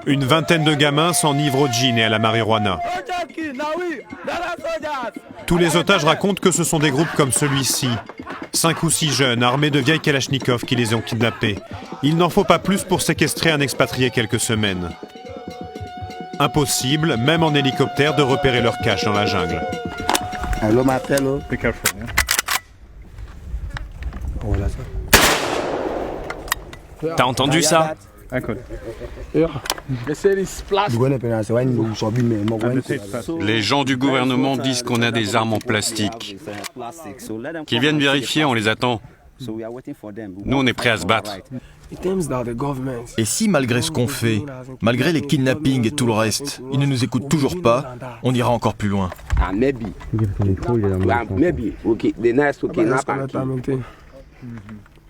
Une vingtaine de gamins s'enivrent au gin et à la marijuana. Tous les otages racontent que ce sont des groupes comme celui-ci. 5 ou 6 jeunes armés de vieilles kalachnikovs qui les ont kidnappés. Il n'en faut pas plus pour séquestrer un expatrié quelques semaines. Impossible, même en hélicoptère, de repérer leur cache dans la jungle. T'as entendu ça? Les gens du gouvernement disent qu'on a des armes en plastique. Qu'ils viennent vérifier, on les attend. Nous, on est prêts à se battre. Et si malgré ce qu'on fait, malgré les kidnappings et tout le reste, ils ne nous écoutent toujours pas, on ira encore plus loin.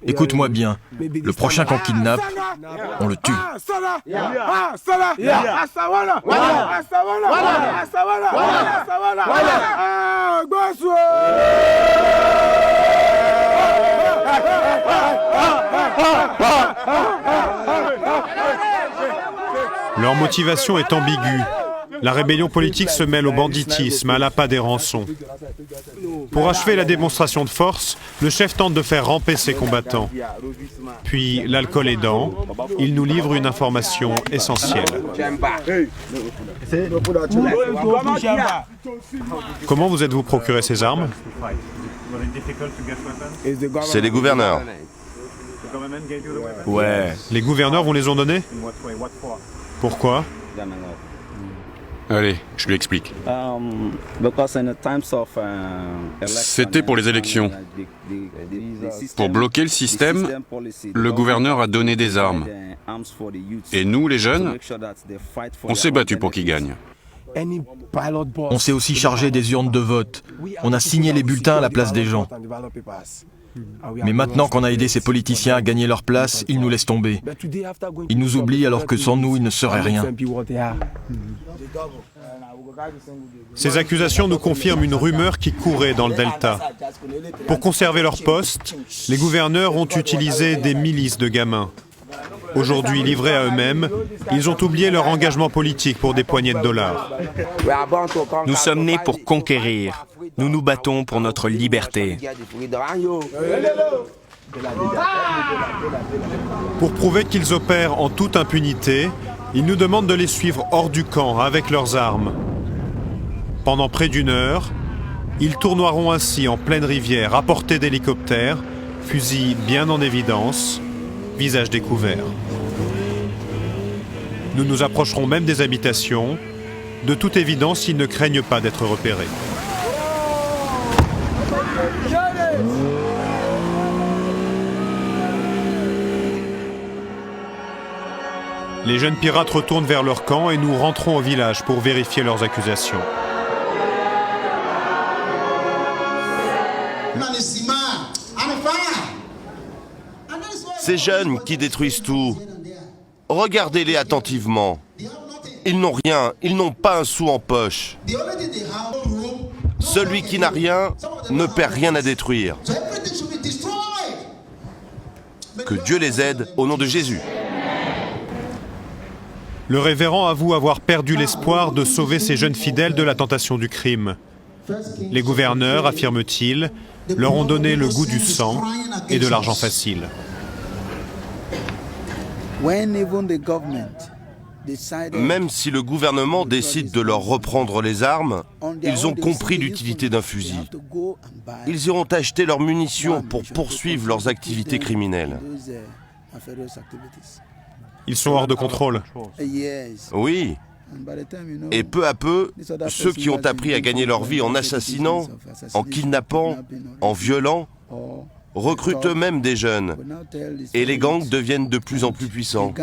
Écoute-moi bien, le prochain qu'on kidnappe, on le tue. Leur motivation est ambiguë. La rébellion politique se mêle au banditisme, à l'appât des rançons. Pour achever la démonstration de force, le chef tente de faire ramper ses combattants. Puis, l'alcool aidant, il nous livre une information essentielle. Comment vous êtes-vous procuré ces armes? C'est les gouverneurs. Ouais. Les gouverneurs vous les ont donnés? Pourquoi? Allez, je lui explique. C'était pour les élections. Pour bloquer le système, le gouverneur a donné des armes. Et nous, les jeunes, on s'est battus pour qu'ils gagnent. On s'est aussi chargé des urnes de vote. On a signé les bulletins à la place des gens. Mais maintenant qu'on a aidé ces politiciens à gagner leur place, ils nous laissent tomber. Ils nous oublient alors que sans nous, ils ne seraient rien. Ces accusations nous confirment une rumeur qui courait dans le Delta. Pour conserver leur poste, les gouverneurs ont utilisé des milices de gamins. Aujourd'hui livrés à eux-mêmes, ils ont oublié leur engagement politique pour des poignées de dollars. Nous sommes nés pour conquérir. Nous nous battons pour notre liberté. Pour prouver qu'ils opèrent en toute impunité, ils nous demandent de les suivre hors du camp avec leurs armes. Pendant près d'1 heure, ils tournoieront ainsi en pleine rivière à portée d'hélicoptère, fusils bien en évidence, visage découvert. Nous nous approcherons même des habitations. De toute évidence, ils ne craignent pas d'être repérés. Les jeunes pirates retournent vers leur camp et nous rentrons au village pour vérifier leurs accusations. Ces jeunes qui détruisent tout, regardez-les attentivement. Ils n'ont rien, ils n'ont pas un sou en poche. Celui qui n'a rien ne perd rien à détruire. Que Dieu les aide au nom de Jésus. Le révérend avoue avoir perdu l'espoir de sauver ces jeunes fidèles de la tentation du crime. Les gouverneurs, affirme-t-il, leur ont donné le goût du sang et de l'argent facile. Même si le gouvernement décide de leur reprendre les armes, ils ont compris l'utilité d'un fusil. Ils iront acheter leurs munitions pour poursuivre leurs activités criminelles. Ils sont hors de contrôle. Oui. Et peu à peu, ceux qui ont appris à gagner leur vie en assassinant, en kidnappant, en violant, recrutent eux-mêmes des jeunes. Et les gangs deviennent de plus en plus puissants.